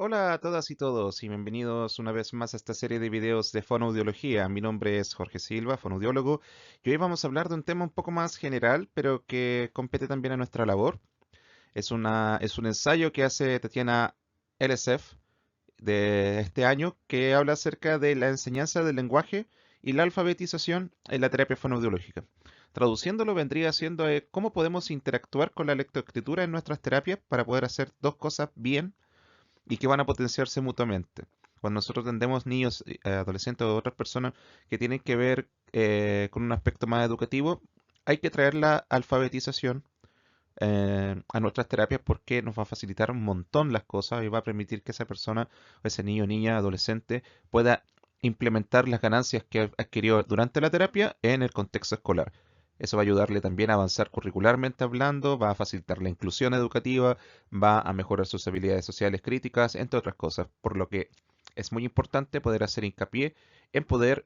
Hola a todas y todos y bienvenidos una vez más a esta serie de videos de fonoaudiología. Mi nombre es Jorge Silva, fonoaudiólogo, y hoy vamos a hablar de un tema un poco más general, pero que compete también a nuestra labor. Es un ensayo que hace Tatiana LSF de este año que habla acerca de la enseñanza del lenguaje y la alfabetización en la terapia fonoaudiológica. Traduciéndolo vendría siendo cómo podemos interactuar con la lectoescritura en nuestras terapias para poder hacer dos cosas bien y que van a potenciarse mutuamente. Cuando nosotros atendemos niños, adolescentes o otras personas que tienen que ver con un aspecto más educativo, hay que traer la alfabetización a nuestras terapias porque nos va a facilitar un montón las cosas y va a permitir que esa persona, o ese niño, niña, adolescente, pueda implementar las ganancias que adquirió durante la terapia en el contexto escolar. Eso va a ayudarle también a avanzar curricularmente hablando, va a facilitar la inclusión educativa, va a mejorar sus habilidades sociales críticas, entre otras cosas. Por lo que es muy importante poder hacer hincapié en poder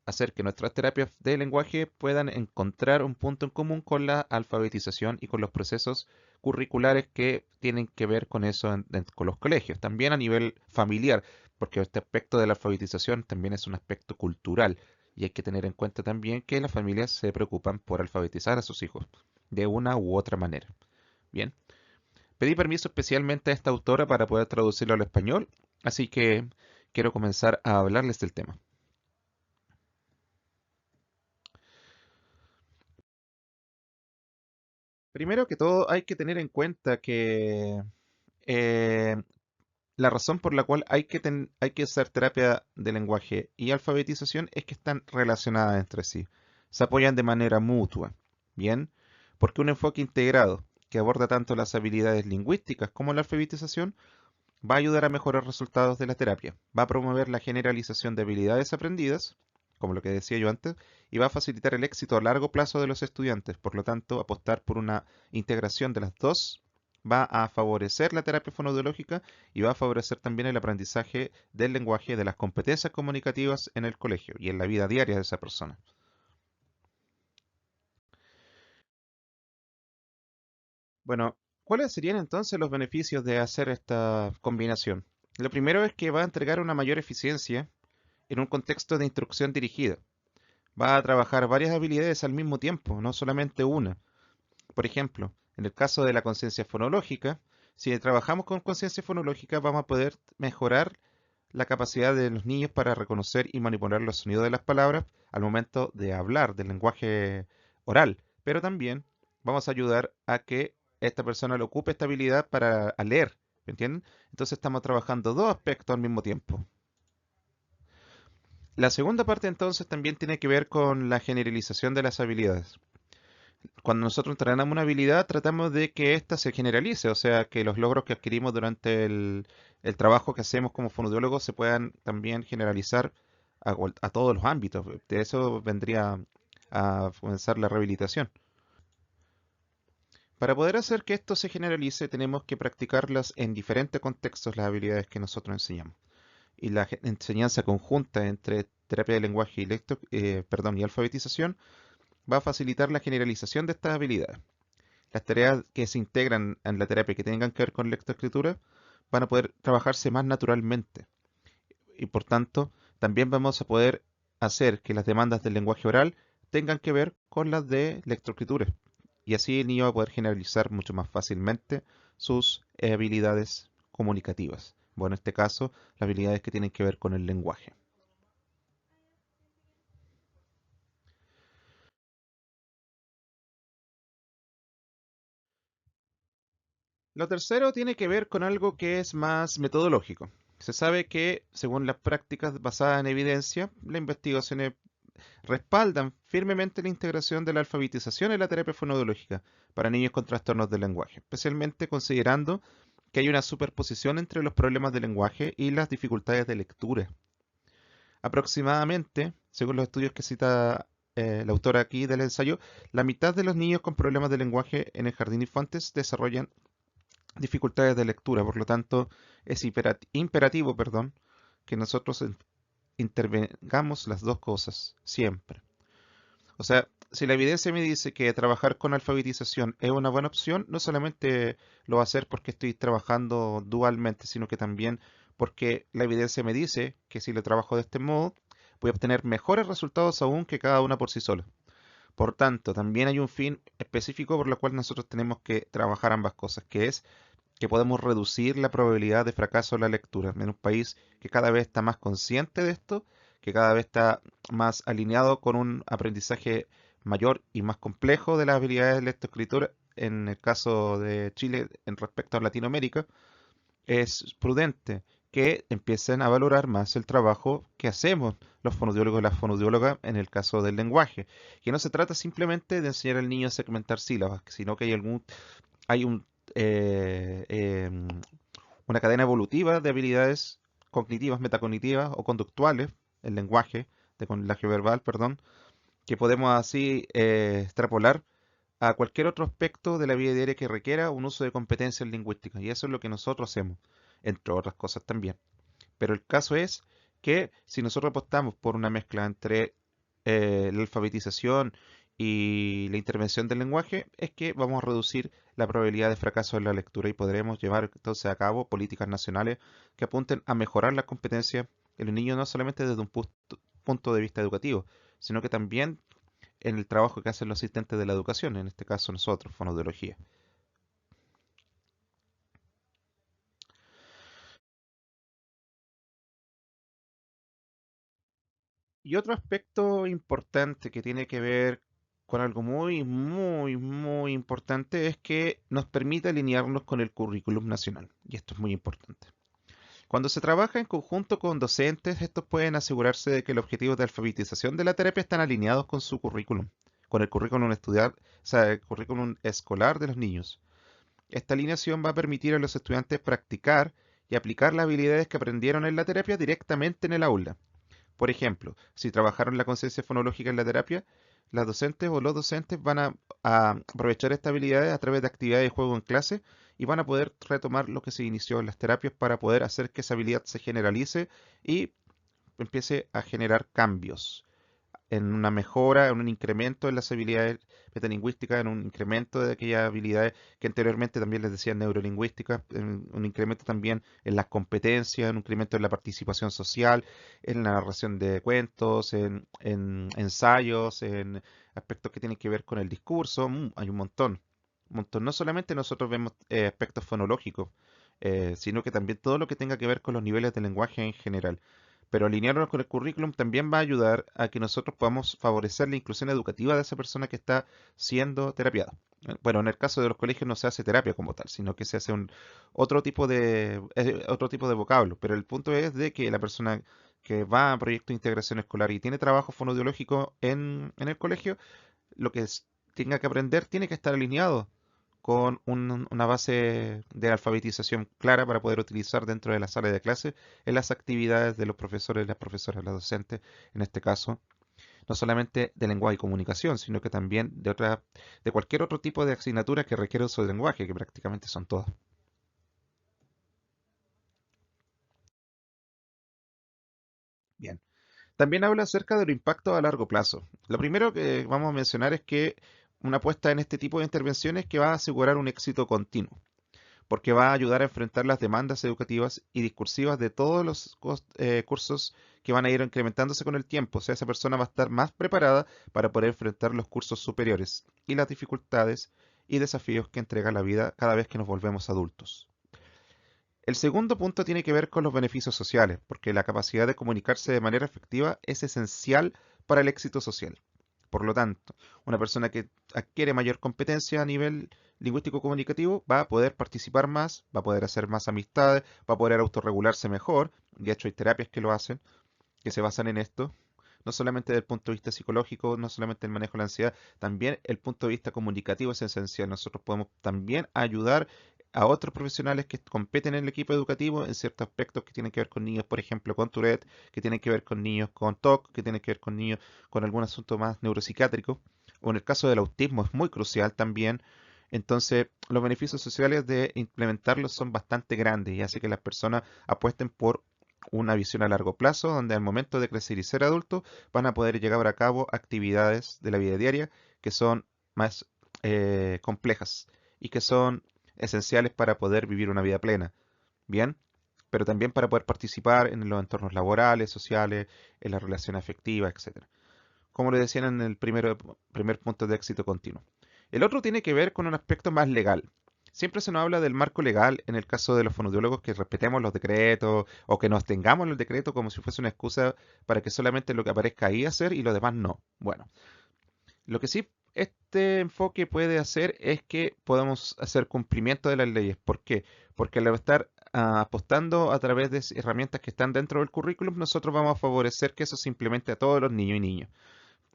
hacer que nuestras terapias de lenguaje puedan encontrar un punto en común con la alfabetización y con los procesos curriculares que tienen que ver con eso con los colegios. También a nivel familiar, porque este aspecto de la alfabetización también es un aspecto cultural y hay que tener en cuenta también que las familias se preocupan por alfabetizar a sus hijos de una u otra manera. Bien, pedí permiso especialmente a esta autora para poder traducirlo al español, así que quiero comenzar a hablarles del tema. Primero que todo, hay que tener en cuenta que eh, la razón por la cual hay que hacer terapia de lenguaje y alfabetización es que están relacionadas entre sí. Se apoyan de manera mutua. Bien, porque un enfoque integrado que aborda tanto las habilidades lingüísticas como la alfabetización va a ayudar a mejorar resultados de la terapia, va a promover la generalización de habilidades aprendidas, como lo que decía yo antes, y va a facilitar el éxito a largo plazo de los estudiantes. Por lo tanto, apostar por una integración de las dos va a favorecer la terapia fonoaudiológica y va a favorecer también el aprendizaje del lenguaje, de las competencias comunicativas en el colegio y en la vida diaria de esa persona. Bueno, ¿cuáles serían entonces los beneficios de hacer esta combinación? Lo primero es que va a entregar una mayor eficiencia en un contexto de instrucción dirigida. Va a trabajar varias habilidades al mismo tiempo, no solamente una. Por ejemplo, en el caso de la conciencia fonológica, si trabajamos con conciencia fonológica vamos a poder mejorar la capacidad de los niños para reconocer y manipular los sonidos de las palabras al momento de hablar del lenguaje oral, pero también vamos a ayudar a que esta persona le ocupe esta habilidad para a leer, ¿me entienden? Entonces estamos trabajando dos aspectos al mismo tiempo. La segunda parte entonces también tiene que ver con la generalización de las habilidades. Cuando nosotros entrenamos una habilidad, tratamos de que ésta se generalice, o sea, que los logros que adquirimos durante el trabajo que hacemos como fonoaudiólogos se puedan también generalizar a todos los ámbitos. De eso vendría a comenzar la rehabilitación. Para poder hacer que esto se generalice, tenemos que practicarlas en diferentes contextos, las habilidades que nosotros enseñamos. Y la enseñanza conjunta entre terapia de lenguaje y, y alfabetización va a facilitar la generalización de estas habilidades. Las tareas que se integran en la terapia que tengan que ver con lectoescritura van a poder trabajarse más naturalmente y por tanto también vamos a poder hacer que las demandas del lenguaje oral tengan que ver con las de lectoescritura y así el niño va a poder generalizar mucho más fácilmente sus habilidades comunicativas. Bueno, en este caso, las habilidades que tienen que ver con el lenguaje. Lo tercero tiene que ver con algo que es más metodológico. Se sabe que, según las prácticas basadas en evidencia, las investigaciones respaldan firmemente la integración de la alfabetización en la terapia fonodiológica para niños con trastornos del lenguaje, especialmente considerando que hay una superposición entre los problemas de lenguaje y las dificultades de lectura. Aproximadamente, según los estudios que cita la autora aquí del ensayo, la mitad de los niños con problemas de lenguaje en el jardín de infantes desarrollan dificultades de lectura. Por lo tanto, es imperativo, perdón, que nosotros intervengamos las dos cosas siempre. O sea, si la evidencia me dice que trabajar con alfabetización es una buena opción, no solamente lo va a hacer porque estoy trabajando dualmente, sino que también porque la evidencia me dice que si lo trabajo de este modo, voy a obtener mejores resultados aún que cada una por sí sola. Por tanto, también hay un fin específico por lo cual nosotros tenemos que trabajar ambas cosas, que es que podemos reducir la probabilidad de fracaso en la lectura en un país que cada vez está más consciente de esto, que cada vez está más alineado con un aprendizaje mayor y más complejo de las habilidades de lectoescritura. En el caso de Chile, en respecto a Latinoamérica, es prudente que empiecen a valorar más el trabajo que hacemos los fonoaudiólogos y las fonoaudiólogas en el caso del lenguaje, que no se trata simplemente de enseñar al niño a segmentar sílabas, sino que hay una cadena evolutiva de habilidades cognitivas, metacognitivas o conductuales, el lenguaje, de lenguaje verbal, perdón, que podemos así extrapolar a cualquier otro aspecto de la vida diaria que requiera un uso de competencias lingüísticas. Y eso es lo que nosotros hacemos, entre otras cosas también. Pero el caso es que si nosotros apostamos por una mezcla entre la alfabetización y la intervención del lenguaje, es que vamos a reducir la probabilidad de fracaso en la lectura y podremos llevar entonces a cabo políticas nacionales que apunten a mejorar las competencias en los niños, no solamente desde un punto de vista educativo, sino que también en el trabajo que hacen los asistentes de la educación, en este caso nosotros, fonoaudiología. Y otro aspecto importante que tiene que ver con algo muy, muy, muy importante es que nos permite alinearnos con el currículum nacional. Y esto es muy importante. Cuando se trabaja en conjunto con docentes, estos pueden asegurarse de que los objetivos de alfabetización de la terapia están alineados con su currículum, con el currículum estudiar, o sea, el currículum escolar de los niños. Esta alineación va a permitir a los estudiantes practicar y aplicar las habilidades que aprendieron en la terapia directamente en el aula. Por ejemplo, si trabajaron la conciencia fonológica en la terapia, las docentes o los docentes van a aprovechar estas habilidades a través de actividades de juego en clase y van a poder retomar lo que se inició en las terapias para poder hacer que esa habilidad se generalice y empiece a generar cambios en una mejora, en un incremento en las habilidades metalingüísticas, en un incremento de aquellas habilidades que anteriormente también les decía neurolingüísticas, en un incremento también en las competencias, en un incremento en la participación social, en la narración de cuentos, en ensayos, en aspectos que tienen que ver con el discurso. Hay un montón. Un montón. No solamente nosotros vemos aspectos fonológicos, sino que también todo lo que tenga que ver con los niveles de lenguaje en general. Pero alinearnos con el currículum también va a ayudar a que nosotros podamos favorecer la inclusión educativa de esa persona que está siendo terapiada. Bueno, en el caso de los colegios no se hace terapia como tal, sino que se hace otro tipo de vocablo. Pero el punto es de que la persona que va a proyecto de integración escolar y tiene trabajo fonoaudiológico en el colegio, lo que tenga que aprender tiene que estar alineado con una base de alfabetización clara para poder utilizar dentro de la sala de clase en las actividades de los profesores, las profesoras, las docentes, en este caso, no solamente de lenguaje y comunicación, sino que también de cualquier otro tipo de asignatura que requiere uso de lenguaje, que prácticamente son todas. Bien. También habla acerca del impacto a largo plazo. Lo primero que vamos a mencionar es que una apuesta en este tipo de intervenciones que va a asegurar un éxito continuo, porque va a ayudar a enfrentar las demandas educativas y discursivas de todos los cursos que van a ir incrementándose con el tiempo. O sea, esa persona va a estar más preparada para poder enfrentar los cursos superiores y las dificultades y desafíos que entrega la vida cada vez que nos volvemos adultos. El segundo punto tiene que ver con los beneficios sociales, porque la capacidad de comunicarse de manera efectiva es esencial para el éxito social. Por lo tanto, una persona que adquiere mayor competencia a nivel lingüístico comunicativo va a poder participar más, va a poder hacer más amistades, va a poder autorregularse mejor. De hecho, hay terapias que lo hacen, que se basan en esto. No solamente desde el punto de vista psicológico, no solamente el manejo de la ansiedad, también el punto de vista comunicativo es esencial. Nosotros podemos también ayudar a otros profesionales que competen en el equipo educativo en ciertos aspectos que tienen que ver con niños, por ejemplo, con Tourette, que tienen que ver con niños con TOC, que tienen que ver con niños con algún asunto más neuropsiquiátrico, o en el caso del autismo es muy crucial también. Entonces, los beneficios sociales de implementarlos son bastante grandes y hace que las personas apuesten por una visión a largo plazo, donde al momento de crecer y ser adultos van a poder llevar a cabo actividades de la vida diaria que son más complejas y que son esenciales para poder vivir una vida plena. Bien, pero también para poder participar en los entornos laborales, sociales, en las relaciones afectivas, etcétera. Como le decían en el primer punto de éxito continuo. El otro tiene que ver con un aspecto más legal. Siempre se nos habla del marco legal en el caso de los fonoaudiólogos, que respetemos los decretos o que nos tengamos el decreto como si fuese una excusa para que solamente lo que aparezca ahí hacer y lo demás no. Bueno, lo que sí este enfoque puede hacer es que podamos hacer cumplimiento de las leyes. ¿Por qué? Porque al estar apostando a través de herramientas que están dentro del currículum, nosotros vamos a favorecer que eso se implemente a todos los niños y niñas.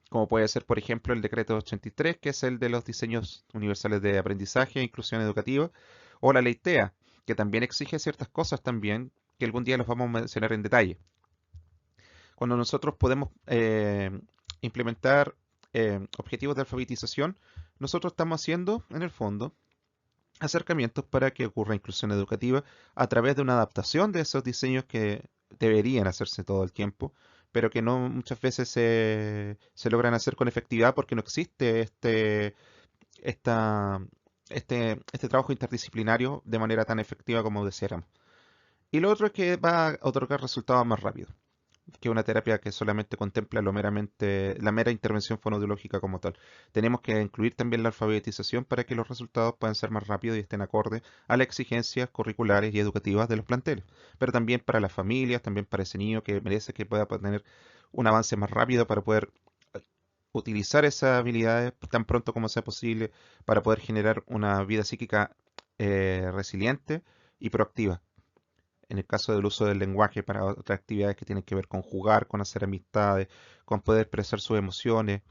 Como puede ser, por ejemplo, el decreto 83, que es el de los diseños universales de aprendizaje e inclusión educativa, o la ley TEA, que también exige ciertas cosas también, que algún día los vamos a mencionar en detalle. Cuando nosotros podemos implementar objetivos de alfabetización, nosotros estamos haciendo, en el fondo, acercamientos para que ocurra inclusión educativa a través de una adaptación de esos diseños que deberían hacerse todo el tiempo, pero que no muchas veces se logran hacer con efectividad porque no existe esta, este trabajo interdisciplinario de manera tan efectiva como deseáramos. Y lo otro es que va a otorgar resultados más rápidos que una terapia que solamente contempla la mera intervención fonoaudiológica como tal. Tenemos que incluir también la alfabetización para que los resultados puedan ser más rápidos y estén acordes a las exigencias curriculares y educativas de los planteles, pero también para las familias, también para ese niño que merece que pueda tener un avance más rápido para poder utilizar esas habilidades tan pronto como sea posible para poder generar una vida psíquica resiliente y proactiva en el caso del uso del lenguaje para otras actividades que tienen que ver con jugar, con hacer amistades, con poder expresar sus emociones,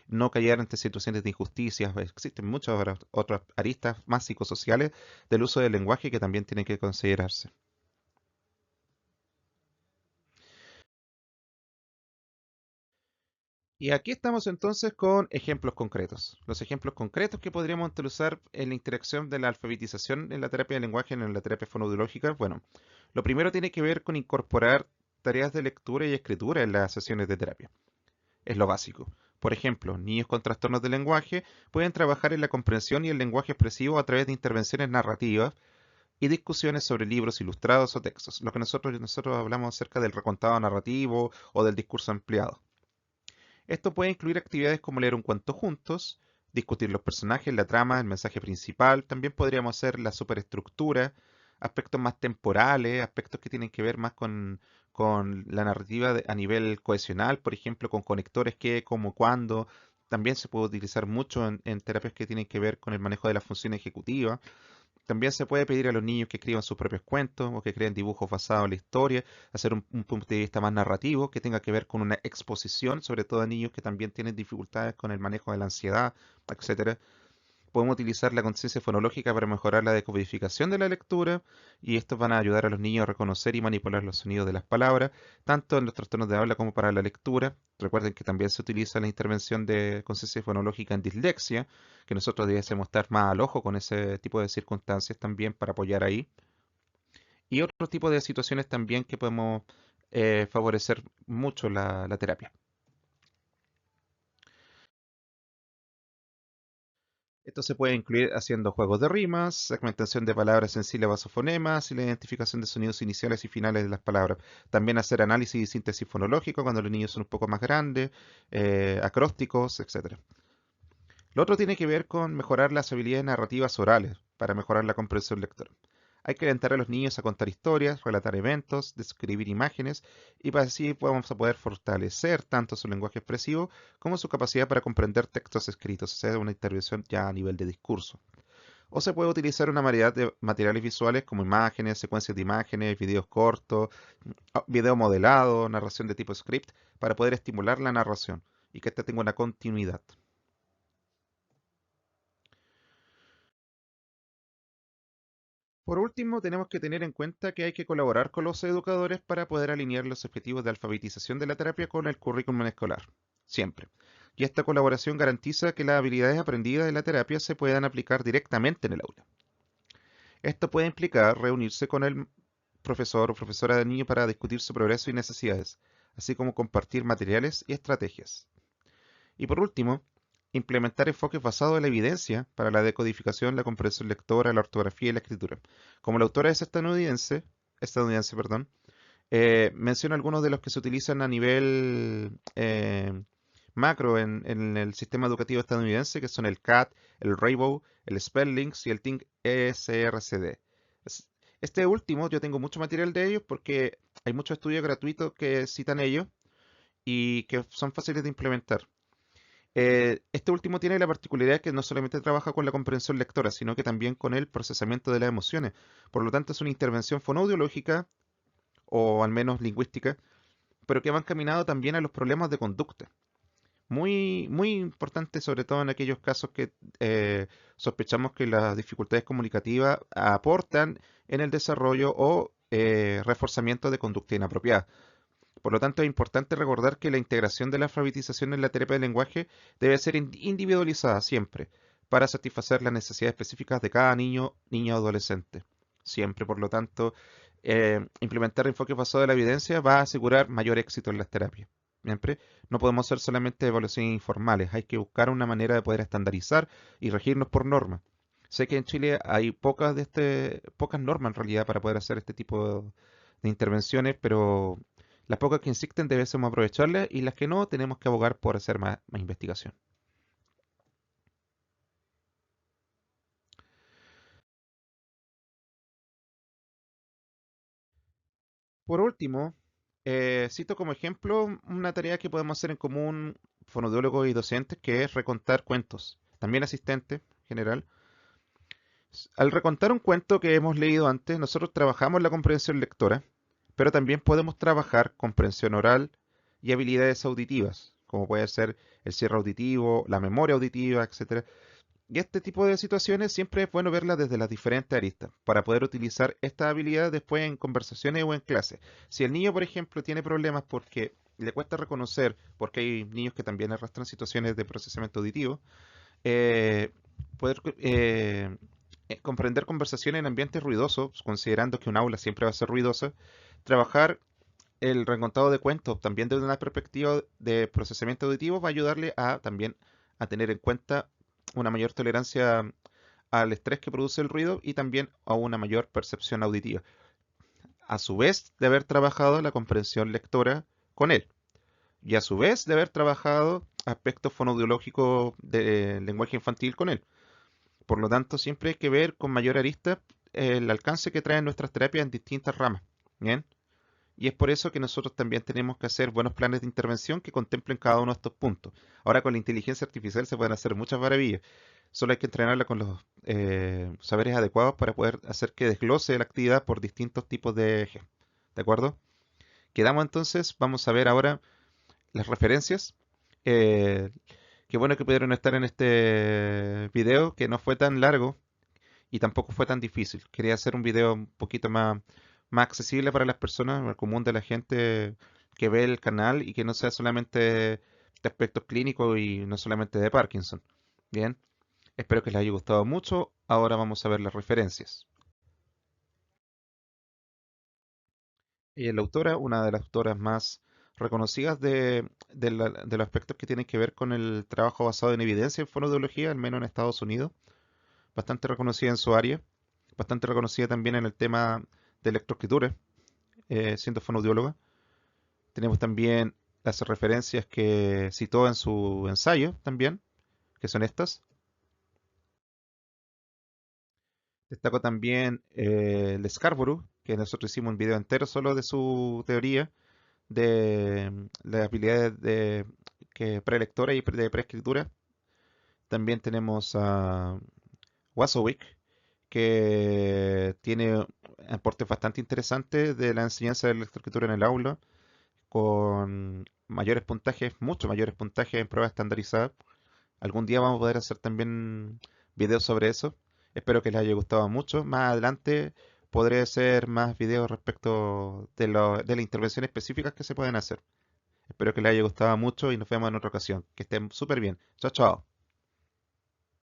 no callar ante situaciones de injusticias. Existen muchas otras aristas más psicosociales del uso del lenguaje que también tienen que considerarse. Y aquí estamos entonces con ejemplos concretos. Los ejemplos concretos que podríamos utilizar en la interacción de la alfabetización en la terapia de lenguaje, en la terapia fonodiológica. Bueno, lo primero tiene que ver con incorporar tareas de lectura y escritura en las sesiones de terapia. Es lo básico. Por ejemplo, niños con trastornos de lenguaje pueden trabajar en la comprensión y el lenguaje expresivo a través de intervenciones narrativas y discusiones sobre libros ilustrados o textos, lo que nosotros hablamos acerca del recontado narrativo o del discurso ampliado. Esto puede incluir actividades como leer un cuento juntos, discutir los personajes, la trama, el mensaje principal. También podríamos hacer la superestructura, aspectos más temporales, aspectos que tienen que ver más con la narrativa a nivel cohesional, por ejemplo, con conectores qué, cómo, cuándo. También se puede utilizar mucho en terapias que tienen que ver con el manejo de la función ejecutiva. También se puede pedir a los niños que escriban sus propios cuentos o que creen dibujos basados en la historia, hacer un punto de vista más narrativo que tenga que ver con una exposición, sobre todo a niños que también tienen dificultades con el manejo de la ansiedad, etcétera. Podemos utilizar la conciencia fonológica para mejorar la decodificación de la lectura y estos van a ayudar a los niños a reconocer y manipular los sonidos de las palabras, tanto en los trastornos de habla como para la lectura. Recuerden que también se utiliza la intervención de conciencia fonológica en dislexia, que nosotros debiésemos estar más al ojo con ese tipo de circunstancias también para apoyar ahí. Y otro tipo de situaciones también que podemos favorecer mucho la terapia. Esto se puede incluir haciendo juegos de rimas, segmentación de palabras en sílabas o fonemas y la identificación de sonidos iniciales y finales de las palabras. También hacer análisis y síntesis fonológico cuando los niños son un poco más grandes, acrósticos, etc. Lo otro tiene que ver con mejorar las habilidades narrativas orales para mejorar la comprensión lectora. Hay que alentar a los niños a contar historias, relatar eventos, describir imágenes y para así vamos a poder fortalecer tanto su lenguaje expresivo como su capacidad para comprender textos escritos, o sea, una intervención ya a nivel de discurso. O se puede utilizar una variedad de materiales visuales como imágenes, secuencias de imágenes, videos cortos, video modelado, narración de tipo script, para poder estimular la narración y que ésta tenga una continuidad. Por último, tenemos que tener en cuenta que hay que colaborar con los educadores para poder alinear los objetivos de alfabetización de la terapia con el currículum escolar. Siempre. Y esta colaboración garantiza que las habilidades aprendidas de la terapia se puedan aplicar directamente en el aula. Esto puede implicar reunirse con el profesor o profesora del niño para discutir su progreso y necesidades, así como compartir materiales y estrategias. Y por último, implementar enfoques basados en la evidencia para la decodificación, la comprensión lectora, la ortografía y la escritura. Como la autora es estadounidense, perdón, menciono algunos de los que se utilizan a nivel macro en el sistema educativo estadounidense, que son el CAT, el Rainbow, el Spelllinks y el Think ESRCD. Este último, yo tengo mucho material de ellos porque hay muchos estudios gratuitos que citan ellos y que son fáciles de implementar. Este último tiene la particularidad que no solamente trabaja con la comprensión lectora, sino que también con el procesamiento de las emociones. Por lo tanto, es una intervención fonoaudiológica o al menos lingüística, pero que va encaminado también a los problemas de conducta. Muy, muy importante, sobre todo en aquellos casos que sospechamos que las dificultades comunicativas aportan en el desarrollo o reforzamiento de conducta inapropiada. Por lo tanto, es importante recordar que la integración de la alfabetización en la terapia del lenguaje debe ser individualizada siempre para satisfacer las necesidades específicas de cada niño, niña o adolescente. Siempre, por lo tanto, implementar enfoques basados en la evidencia va a asegurar mayor éxito en las terapias. Siempre no podemos hacer solamente evaluaciones informales, hay que buscar una manera de poder estandarizar y regirnos por normas. Sé que en Chile hay pocas normas en realidad para poder hacer este tipo de intervenciones, pero las pocas que existen debemos aprovecharlas y las que no tenemos que abogar por hacer más investigación. Por último, cito como ejemplo una tarea que podemos hacer en común fonoaudiólogos y docentes, que es recontar cuentos. También asistente general. Al recontar un cuento que hemos leído antes, nosotros trabajamos la comprensión lectora, pero también podemos trabajar comprensión oral y habilidades auditivas, como puede ser el cierre auditivo, la memoria auditiva, etcétera. Y este tipo de situaciones siempre es bueno verlas desde las diferentes aristas para poder utilizar esta habilidad después en conversaciones o en clases. Si el niño, por ejemplo, tiene problemas porque le cuesta reconocer, porque hay niños que también arrastran situaciones de procesamiento auditivo, eh, poder comprender conversaciones en ambientes ruidosos, considerando que un aula siempre va a ser ruidosa, trabajar el recontado de cuentos también desde una perspectiva de procesamiento auditivo va a ayudarle a también a tener en cuenta una mayor tolerancia al estrés que produce el ruido y también a una mayor percepción auditiva. A su vez de haber trabajado la comprensión lectora con él y a su vez de haber trabajado aspectos fonoaudiológicos del lenguaje infantil con él. Por lo tanto, siempre hay que ver con mayor arista el alcance que traen nuestras terapias en distintas ramas. ¿Bien? Y es por eso que nosotros también tenemos que hacer buenos planes de intervención que contemplen cada uno de estos puntos. Ahora con la inteligencia artificial se pueden hacer muchas maravillas. Solo hay que entrenarla con los saberes adecuados para poder hacer que desglose la actividad por distintos tipos de ejes. ¿De acuerdo? Quedamos entonces, vamos a ver ahora las referencias. Eh, Qué bueno que pudieron estar en este video, que no fue tan largo y tampoco fue tan difícil. Quería hacer un video un poquito más accesible para las personas, al común de la gente que ve el canal y que no sea solamente de aspectos clínicos y no solamente de Parkinson. Bien, espero que les haya gustado mucho. Ahora vamos a ver las referencias. La autora, una de las autoras más reconocidas de los aspectos que tienen que ver con el trabajo basado en evidencia en fonoaudiología, al menos en Estados Unidos, bastante reconocida en su área, bastante reconocida también en el tema de electroescritura, siendo fonoaudióloga. Tenemos también las referencias que citó en su ensayo también, que son estas. Destaco también el Scarborough, que nosotros hicimos un video entero solo de su teoría de las habilidades de que prelectora y de preescritura. También tenemos a Wasowick, que tiene aportes bastante interesantes de la enseñanza de la electroescritura en el aula, con mayores puntajes, mucho mayores puntajes en pruebas estandarizadas. Algún día vamos a poder hacer también videos sobre eso. Espero que les haya gustado mucho. Más adelante podré hacer más videos respecto de las intervenciones específicas que se pueden hacer. Espero que les haya gustado mucho y nos vemos en otra ocasión. Que estén súper bien. Chao, chao.